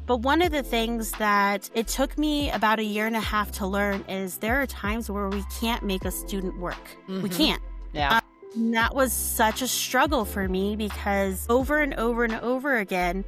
But one of the things that it took me about 1.5 years to learn is there are times where we can't make a student work. We can't. Yeah. And that was such a struggle for me because over and over and over again,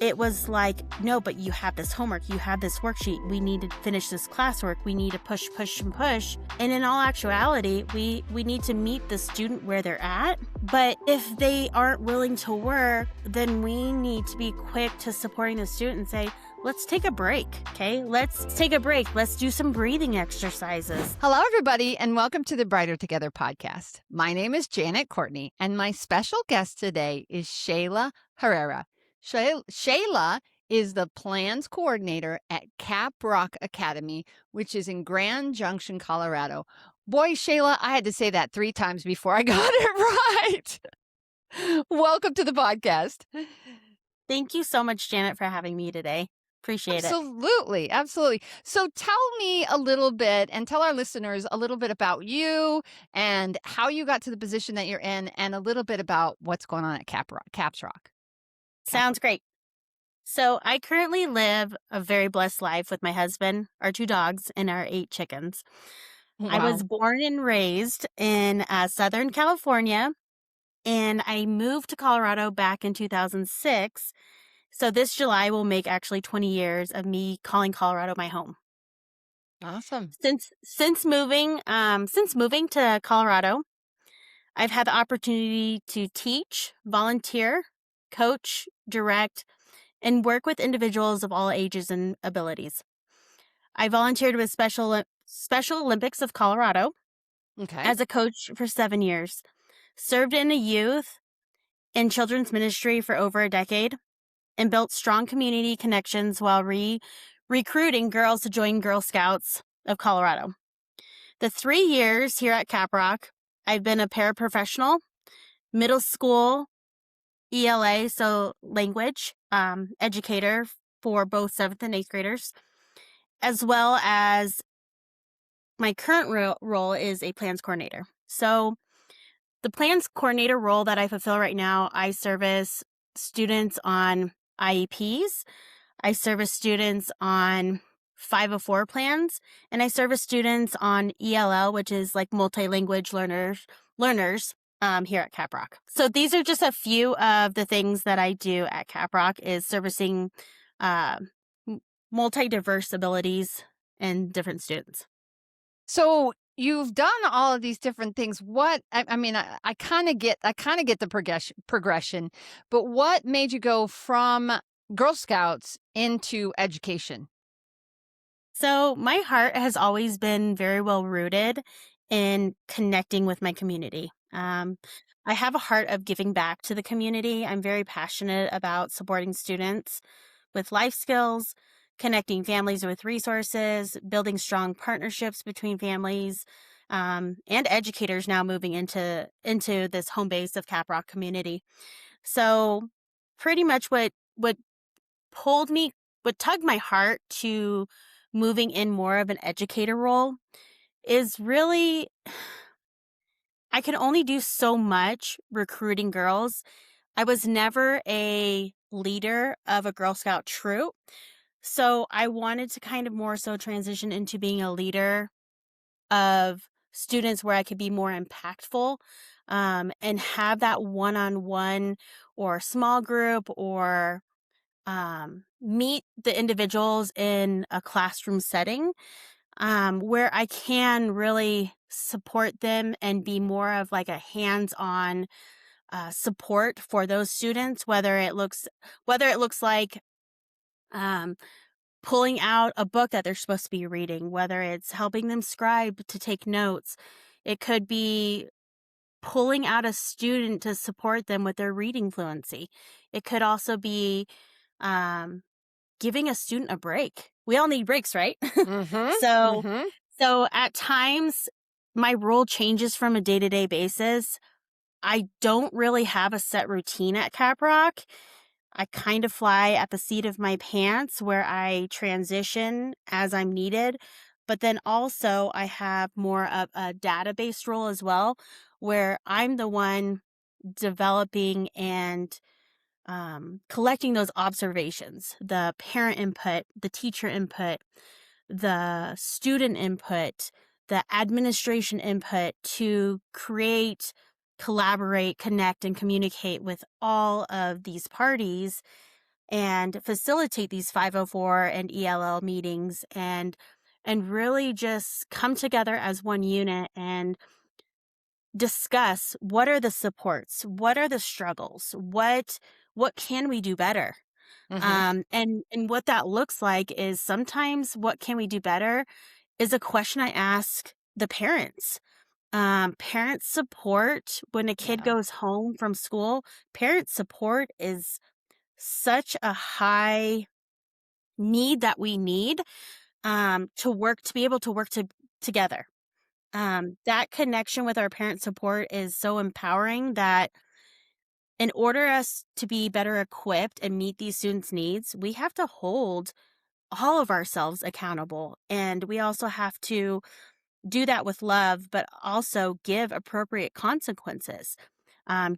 it was like, no, but you have this homework, you have this worksheet, we need to finish this classwork, we need to push, and push. And in all actuality, we need to meet the student where they're at. But if they aren't willing to work, then we need to be quick to supporting the student and say, let's take a break, okay? Let's take a break. Let's do some breathing exercises. Hello, everybody, and welcome to the Brighter Together podcast. My name is Janet Courtney, and my special guest today is Cheala Herrera. Cheala is the plans coordinator at Cap Rock Academy, which is in Grand Junction, Colorado. Boy, Cheala, I had to say that 3 times before I got it right. Welcome to the podcast. Thank you so much, Janet, for having me today. Appreciate it. Absolutely. So tell me a little bit and tell our listeners a little bit about you and how you got to the position that you're in and a little bit about what's going on at Caps Rock. Sounds great. So I currently live a very blessed life with my husband, our 2 dogs, and our 8 chickens. Wow. I was born and raised in Southern California, and I moved to Colorado back in 2006. So this July will make actually 20 years of me calling Colorado my home. Awesome. Since moving to Colorado, I've had the opportunity to teach, volunteer, coach, direct, and work with individuals of all ages and abilities. I volunteered with Special Olympics of Colorado as a coach for 7 years, served in a youth and children's ministry for over a decade, and built strong community connections while recruiting girls to join Girl Scouts of Colorado. The 3 years here at Cap Rock, I've been a paraprofessional, middle school ELA, so language educator for both 7th and 8th graders, as well as my current role is a plans coordinator. So the plans coordinator role that I fulfill right now, I service students on IEPs, I service students on 504 plans, and I service students on ELL, which is like multilanguage learners here at Cap Rock. So these are just a few of the things that I do at Cap Rock is servicing multi-diverse abilities and different students. So you've done all of these different things. I kind of get the progression, but what made you go from Girl Scouts into education? So my heart has always been very well rooted in connecting with my community. I have a heart of giving back to the community. I'm very passionate about supporting students with life skills, connecting families with resources, building strong partnerships between families, and educators now moving into this home base of Cap Rock community. So pretty much what tugged my heart to moving in more of an educator role is really, I can only do so much recruiting girls. I was never a leader of a Girl Scout troop. So I wanted to kind of more so transition into being a leader of students where I could be more impactful and have that one-on-one or small group or meet the individuals in a classroom setting where I can really support them and be more of like a hands-on support for those students, whether it looks like pulling out a book that they're supposed to be reading, whether it's helping them scribe to take notes. It could be pulling out a student to support them with their reading fluency. It could also be giving a student a break. We all need breaks, right? So at times my role changes from a day-to-day basis. I don't really have a set routine at Cap Rock. I kind of fly at the seat of my pants where I transition as I'm needed. But then also I have more of a database role as well, where I'm the one developing and collecting those observations, the parent input, the teacher input, the student input, the administration input to create, collaborate, connect, and communicate with all of these parties and facilitate these 504 and ELL meetings and really just come together as one unit and discuss what are the supports, what are the struggles, what can we do better. Mhm. And what that looks like is sometimes what can we do better is a question I ask the parents. Parent support when a kid Yeah. goes home from school, parent support is such a high need that we need to be able to work together. That connection with our parent support is so empowering that in order us to be better equipped and meet these students' needs, we have to hold all of ourselves accountable. And we also have to do that with love, but also give appropriate consequences.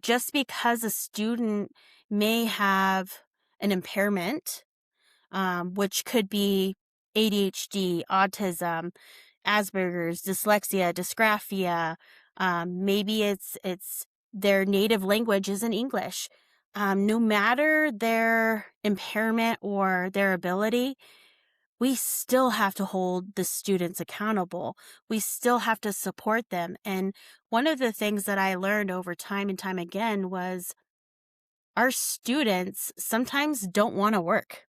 Just because a student may have an impairment, which could be ADHD, autism, Asperger's, dyslexia, dysgraphia. Maybe it's their native language isn't English. No matter their impairment or their ability, we still have to hold the students accountable. We still have to support them. And one of the things that I learned over time and time again was our students sometimes don't want to work.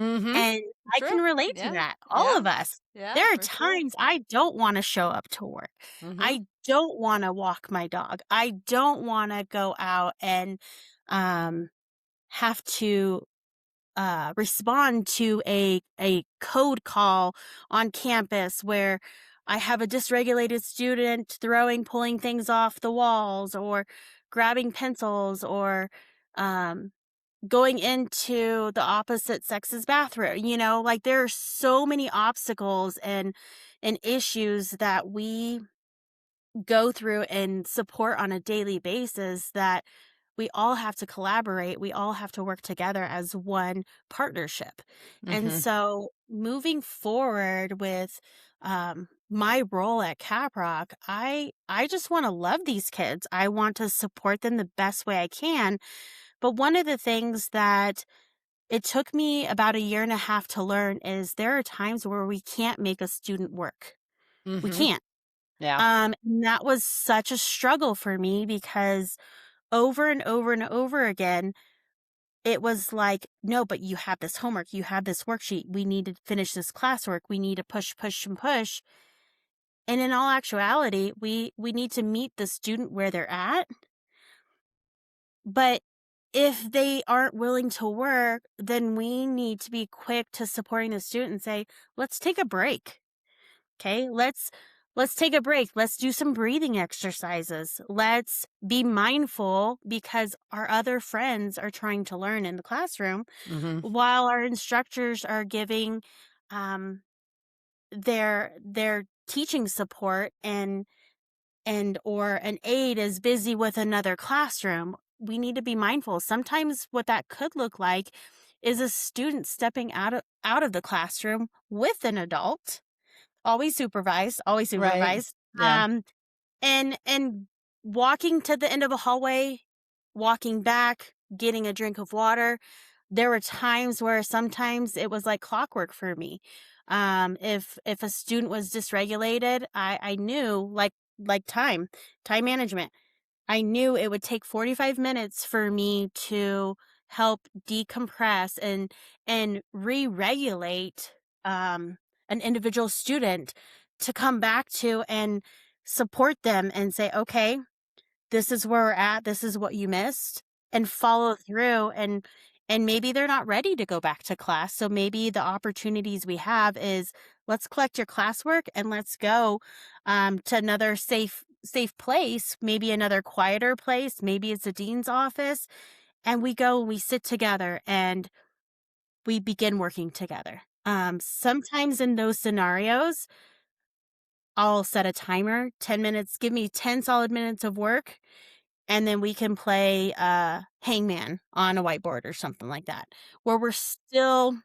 Mhm. And I True. can relate to Yeah. that, all Yeah. of us. Yeah, There are for sure. times I don't wanna show up to work. Mhm. I don't wanna walk my dog. I don't wanna go out and, um, have to, respond to a code call on campus where I have a dysregulated student pulling things off the walls or grabbing pencils or, um going into the opposite sex's bathroom, like there are so many obstacles and issues that we go through and support on a daily basis that we all have to collaborate. We all have to work together as one partnership. And Mhm. so moving forward with my role at Caprock, I just want to love these kids. I want to support them the best way I can. But one of the things that it took me about a year and a half to learn is there are times where we can't make a student work. We Mhm. can't. Yeah. And that was such a struggle for me because over and over and over again, it was like, no, but you have this homework, you have this worksheet, we need to finish this classwork, we need to push, push, and push. And in all actuality, we need to meet the student where they're at. But if they aren't willing to work, then we need to be quick to supporting the student and say, let's take a break. Okay, let's take a break. Let's do some breathing exercises. Let's be mindful because our other friends are trying to learn in the classroom Mhm. while our instructors are giving um, their teaching support and or an aide is busy with another classroom. We need to be mindful. Sometimes what that could look like is a student stepping out of the classroom with an adult, always Right. supervised, Yeah. and walking to the end of a hallway, walking back, getting a drink of water. There were times where sometimes it was like clockwork for me. If a student was dysregulated, I knew like time management. I knew it would take 45 minutes for me to help decompress and re-regulate an individual student to come back to and support them and say, okay, this is where we're at, this is what you missed, and follow through and maybe they're not ready to go back to class. So maybe the opportunities we have is let's collect your classwork and let's go to another safe place, maybe another quieter place, maybe it's a dean's office, and we go and we sit together and we begin working together. Sometimes in those scenarios, I'll set a timer, 10 minutes, give me 10 solid minutes of work. and then we can play hangman on a whiteboard or something like that, where we're still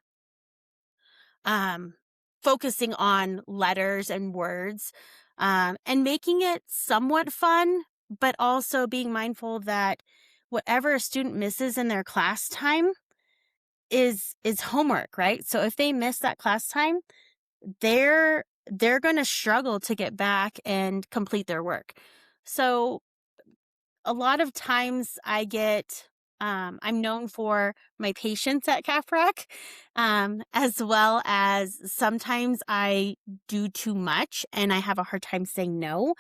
um, focusing on letters and words, and making it somewhat fun, but also being mindful that whatever a student misses in their class time is homework, right? So if they miss that class time, they're going to struggle to get back and complete their work. So a lot of times I'm known for my patience at CAFRAC, as well as sometimes I do too much and I have a hard time saying no.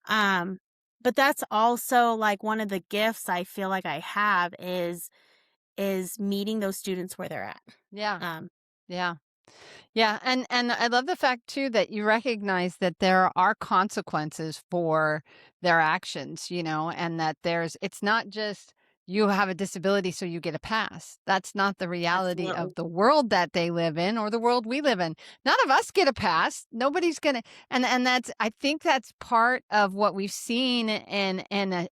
Um, but that's also like one of the gifts I feel like I have is meeting those students where they're at. Yeah. Um, Yeah. Yeah, and I love the fact too that you recognize that there are consequences for their actions, and that it's not just you have a disability so you get a pass. That's not the reality of Absolutely. the world that they live in or the world we live in. None of us get a pass. Nobody's going to and that's I think that's part of what we've seen in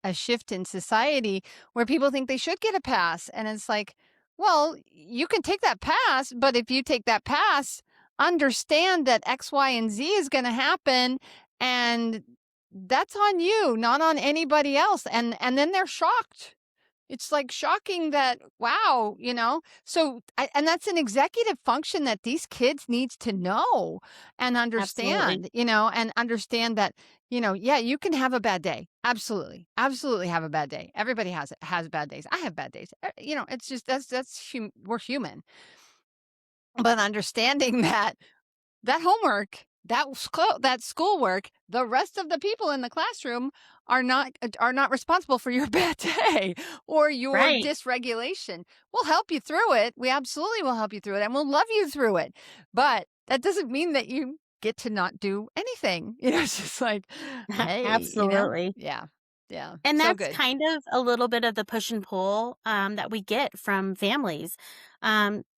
a shift in society where people think they should get a pass, and it's like, well, you can take that pass, but if you take that pass, understand that X, Y, and Z is going to happen, and that's on you, not on anybody else. And then they're shocked. It's like shocking that, wow, So, and that's an executive function that these kids needs to know and Absolutely. understand, and understand that, yeah, you can have a bad day. Absolutely. Absolutely have a bad day. Everybody has bad days. I have bad days. It's just, we're human. But understanding that homework, that schoolwork, the rest of the people in the classroom are not responsible for your bad day or your Right. dysregulation. We'll help you through it. We absolutely will help you through it, and we'll love you through it. But that doesn't mean that you get to not do anything. It's just like, hey, Absolutely. yeah, yeah, And so that's good. kind of a little bit of the push and pull that we get from families.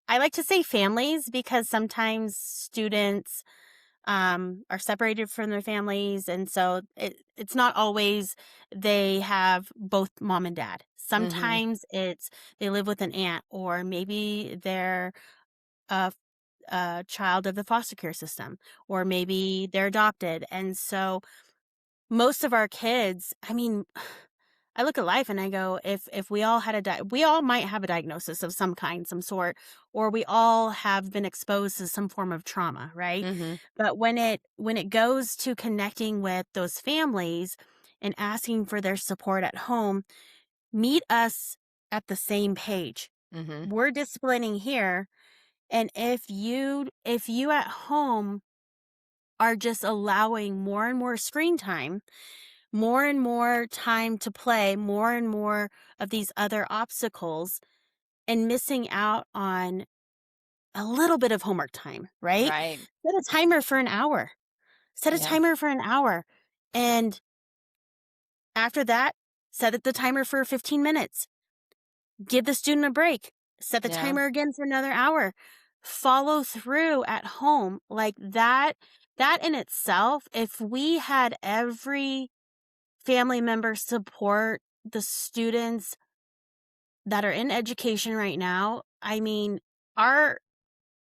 I like to say families because sometimes students are separated from their families. And so it's not always they have both mom and dad. Mm-hmm. Sometimes it's they live with an aunt, or maybe they're a, a child of the foster care system, or maybe they're adopted. And so most of our kids, I mean, I look at life and I go, if we all had we all might have a diagnosis of some kind, some sort, or we all have been exposed to some form of trauma, right? Mm-hmm. But when it goes to connecting with those families and asking for their support at home, meet us at the same page. Mm-hmm. We're disciplining here, and if you at home are just allowing more and more screen time, more and more time to play, more and more of these other obstacles, and missing out on a little bit of homework time, right? Right. Set a timer for an hour. Set a Yeah. timer for an hour. And after that, set the timer for 15 minutes. Give the student a break. Set the Yeah. timer again for another hour. Follow through at home. Like that in itself, if we had every family member support the students that are in education right now, I mean, our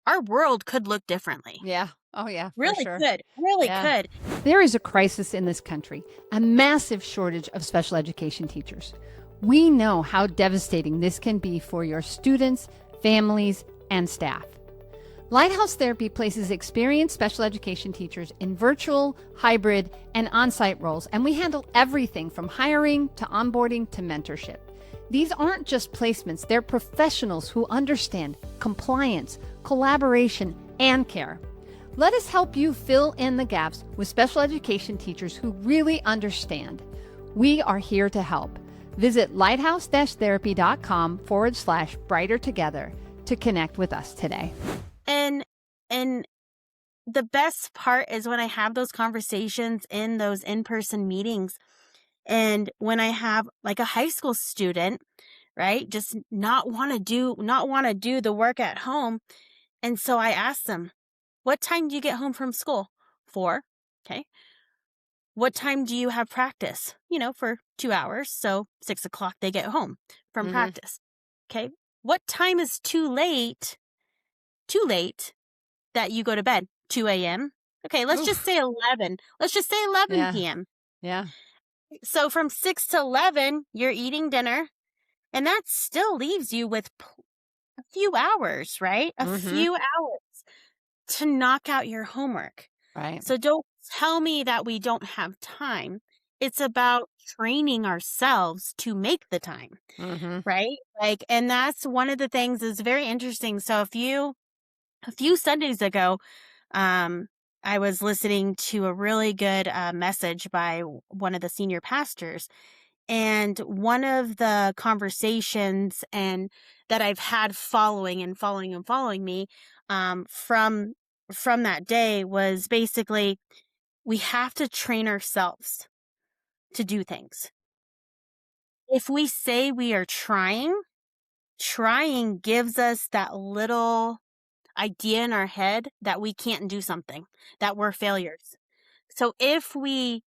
our world could look differently. Yeah. Oh, yeah, for Really sure. could. Really Yeah. could. There is a crisis in this country, a massive shortage of special education teachers. We know how devastating this can be for your students, families, and staff. Lighthouse Therapy places experienced special education teachers in virtual, hybrid, and on site roles, and we handle everything from hiring to onboarding to mentorship. These aren't just placements, they're professionals who understand compliance, collaboration, and care. Let us help you fill in the gaps with special education teachers who really understand. We are here to help. Visit lighthouse-therapy.com/brighter together to connect with us today. And the best part is when I have those conversations in those in-person meetings, and when I have like a high school student, right, just not want to do the work at home. And so I ask them, what time do you get home from school? 4. Okay. what time do you have practice? For 2 hours. So 6 o'clock they get home from Mhm. practice. Okay. What time is too late that you go to bed? 2 a.m. Okay, let's just Oof. say 11. Let's just say 11 Yeah. p.m. Yeah. So from 6 to 11, you're eating dinner, and that still leaves you with a few hours, right? A Mhm. few hours to knock out your homework. Right. So don't tell me that we don't have time. It's about training ourselves to make the time, Mhm. right? And that's one of the things is very interesting. So a few Sundays ago, um, I was listening to a really good message by one of the senior pastors, and one of the conversations and that I've had following and following and following me from that day was basically we have to train ourselves to do things. If we say we are trying gives us that little idea in our head that we can't do something, that we're failures. So if we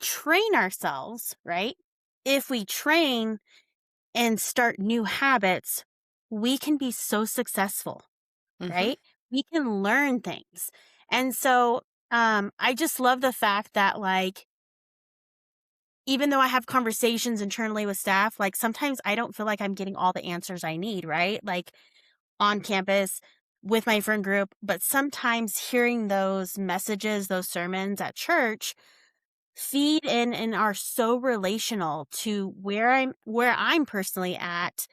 train ourselves, right? If we train and start new habits, we can be so successful, Mhm. right? We can learn things. And so I just love the fact that even though I have conversations internally with staff, sometimes I don't feel like I'm getting all the answers I need, right? On campus with my friend group, but sometimes hearing those messages, those sermons at church feed in and are so relational to where I'm personally at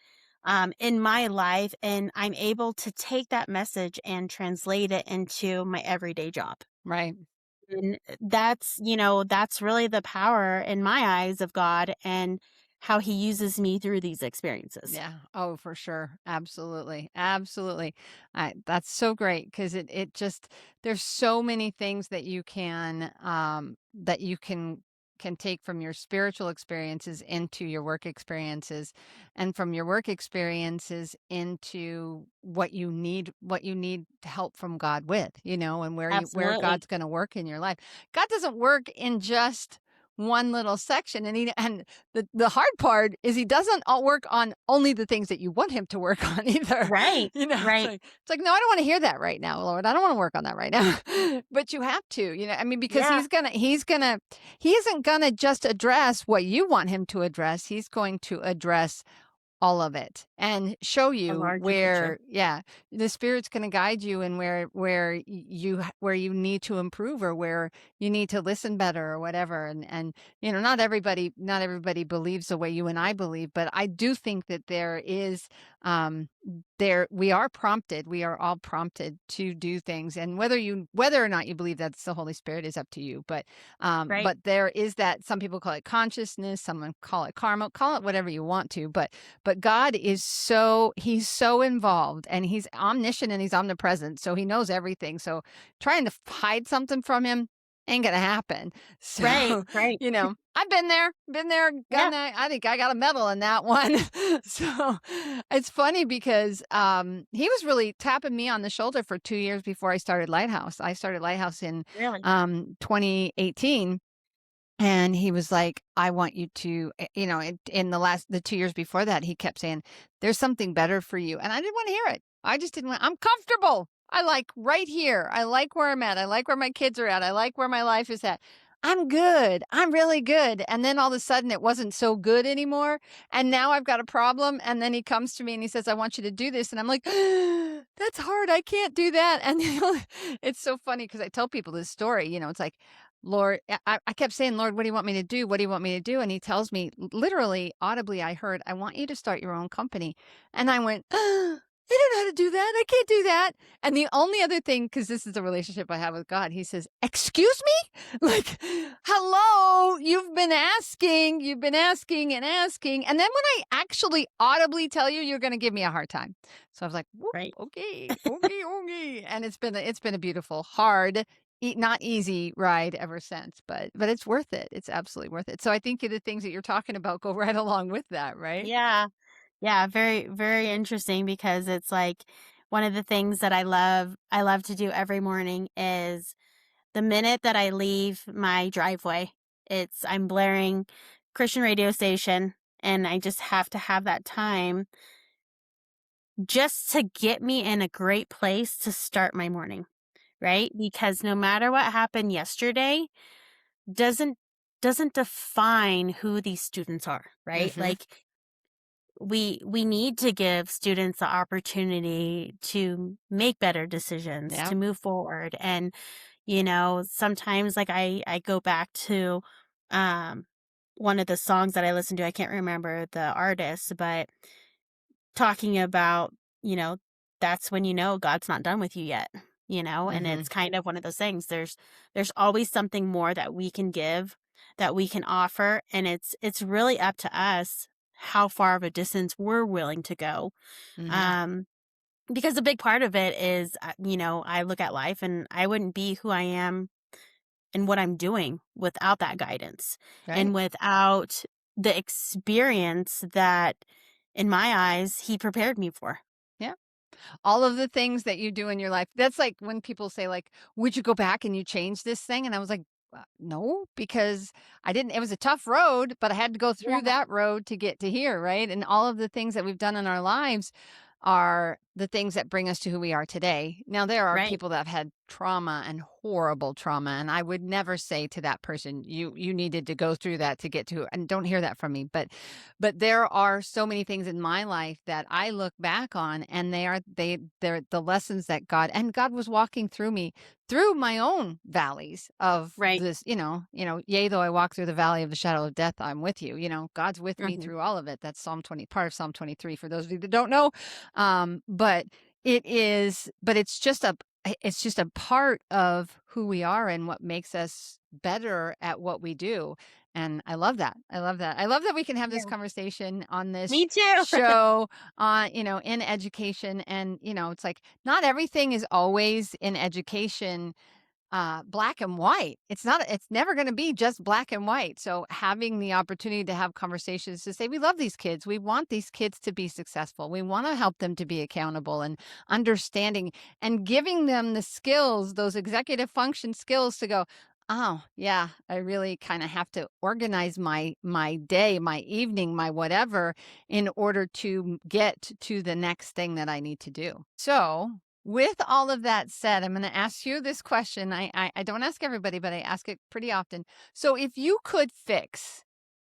in my life, and I'm able to take that message and translate it into my everyday job. Right. And that's really the power in my eyes of God and how he uses me through these experiences. Yeah. Oh, for sure. Absolutely. Absolutely. That's so great because it just there's so many things that you can take from your spiritual experiences into your work experiences, and from your work experiences into what you need help from God with, and where Absolutely. God's going to work in your life. God doesn't work in just one little section, and the hard part is he doesn't all work on only the things that you want him to work on either. Right. It's Right. like, no, I don't want to hear that right now, Lord. I don't want to work on that right now. But you have to, I mean, because Yeah. he isn't gonna just address what you want him to address. He's going to address all of it and show A you larger picture. where, yeah, the spirit's going to guide you, and where you need to improve, or where you need to listen better, or whatever. And not everybody believes the way you and I believe, but I do think that um we are all prompted to do things, and whether or not you believe that's the Holy Spirit is up to you. But Right. but there is that, some people call it consciousness, someone call it karma, call it whatever you want to, but God he's so involved, and he's omniscient, and he's omnipresent. So he knows everything. So trying to hide something from him ain't gonna happen. Right. So, Right. I've been there, Yeah. done that. I think I got a medal in that one. So it's funny because he was really tapping me on the shoulder for 2 years before I started Lighthouse. I started Lighthouse in Really. 2018. And he was like, I want you to, in the 2 years before that, he kept saying, there's something better for you. And I didn't want to hear it. I just didn't want, I'm comfortable. I like right here. I like where I'm at. I like where my kids are at. I like where my life is at. I'm good. I'm really good. And then all of a sudden it wasn't so good anymore. And now I've got a problem. And then he comes to me and he says, I want you to do this. And I'm like, that's hard. I can't do that. And it's so funny because I tell people this story, it's like, Lord, I kept saying, Lord, what do you want me to do? What do you want me to do? And he tells me, literally, audibly, I heard, I want you to start your own company. And I went, I don't know how to do that. I can't do that. And the only other thing, because this is the relationship I have with God, he says, excuse me? Like, hello, you've been asking and asking. And then when I actually audibly tell you, you're going to give me a hard time. So I was like, whoop, Right. okay, okay, okay. And it's been a beautiful, hard, not easy ride ever since, but it's worth it. It's absolutely worth it. So I think the things that you're talking about go right along with that, right? Yeah. Yeah. Very, very interesting because it's one of the things that I love to do every morning is The minute that I leave my driveway, I'm blaring Christian radio station, and I just have to have that time just to get me in a great place to start my morning, right? Because no matter what happened yesterday doesn't doesn't define who these students are, right? Mhm. Like we need to give students the opportunity to make better decisions, Yeah. to move forward. And sometimes like I go back to um one of the songs that I listen to. I can't remember the artist, but talking about, you know, that's when God's not done with you yet, and it's Mhm. kind of one of those things. There's always something more that we can give, that we can offer, and it's really up to us how far of a distance we're willing to go. Mhm. Um because a big part of it is, I look at life and I wouldn't be who I am and what I'm doing without that guidance Right. and without the experience that in my eyes he prepared me for. Yeah. All of the things that you do in your life. That's like when people say like, "Would you go back and you change this thing?" And I was like, no, because I didn't it was a tough road, but I had to go through Yeah. that road to get to here, right? And all of the things that we've done in our lives are the things that bring us to who we are today. Now, there are Right. people that have had trauma and horrible trauma, and I would never say to that person, you needed to go through that to get to, and don't hear that from me. But there are so many things in my life that I look back on, and they're the lessons that God was walking through me through my own valleys of Right. this, yea, though I walk through the valley of the shadow of death, I'm with you. God's with me Mhm. through all of it. That's Psalm 20, part of Psalm 23 for those of you that don't know. But it's just a part of who we are and what makes us better at what we do. And I love that. I love that. I love that we can have this Yeah. conversation on this Me too. show in education. And, it's like not everything is always in education black and white. It's never going to be just black and white. So having the opportunity to have conversations to say, we love these kids. We want these kids to be successful. We want to help them to be accountable and understanding and giving them the skills, those executive function skills to go, oh yeah, I really kind of have to organize my day, my evening, my whatever in order to get to the next thing that I need to do. So with all of that said, I'm going to ask you this question. I don't ask everybody, but I ask it pretty often. So if you could fix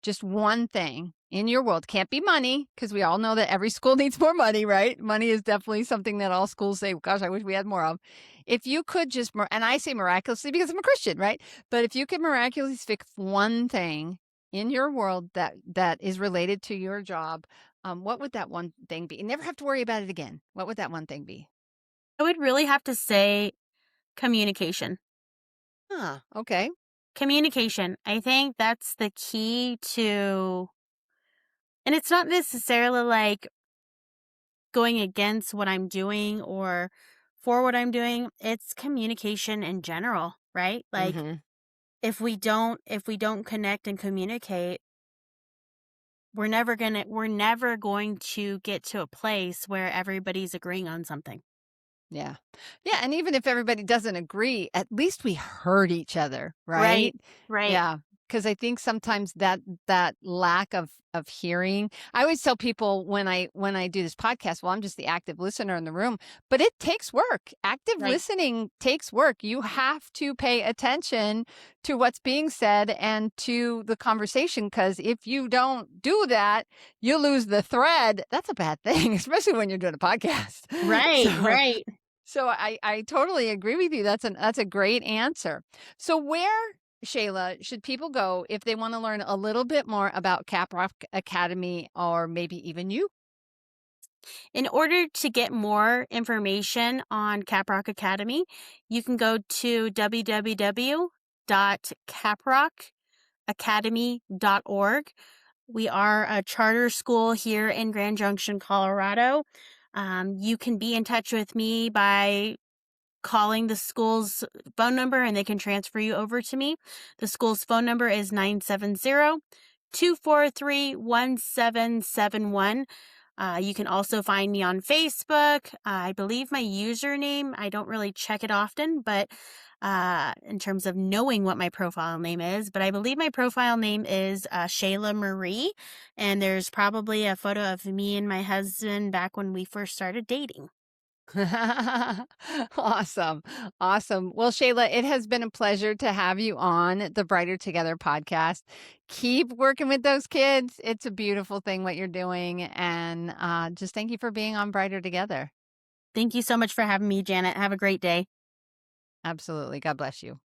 just one thing in your world, can't be money, because we all know that every school needs more money, right? Money is definitely something that all schools say, gosh, I wish we had more of. If you could just, and I say miraculously because I'm a Christian, right? But if you could miraculously fix one thing in your world that is related to your job, what would that one thing be? You never have to worry about it again. What would that one thing be? I would really have to say communication. Huh, okay. Communication. I think that's the key and it's not necessarily like going against what I'm doing or for what I'm doing. It's communication in general, right? Like Mhm. if we don't connect and communicate, we're never going to get to a place where everybody's agreeing on something. Yeah. Yeah, and even if everybody doesn't agree, at least we heard each other, Right. right? Right. Yeah, because I think sometimes that lack of hearing, I always tell people when I do this podcast, well, I'm just the active listener in the room, but it takes work. Active Right. listening takes work. You have to pay attention to what's being said and to the conversation, because if you don't do that, you lose the thread. That's a bad thing, especially when you're doing a podcast. Right. So Right. so I totally agree with you. That's a great answer. So where, Cheala, should people go if they want to learn a little bit more about Caprock Academy or maybe even you? In order to get more information on Caprock Academy, you can go to www.caprockacademy.org. We are a charter school here in Grand Junction, Colorado. You can be in touch with me by calling the school's phone number and they can transfer you over to me. The school's phone number is 970-243-1771. You can also find me on Facebook. I believe my username, I don't really check it often, but in terms of knowing what my profile name is, but I believe my profile name is Cheala Marie, and there's probably a photo of me and my husband back when we first started dating. Awesome. Awesome. Well, Shayla, it has been a pleasure to have you on the Brighter Together podcast. Keep working with those kids. It's a beautiful thing what you're doing. And just thank you for being on Brighter Together. Thank you so much for having me, Janet. Have a great day. Absolutely. God bless you.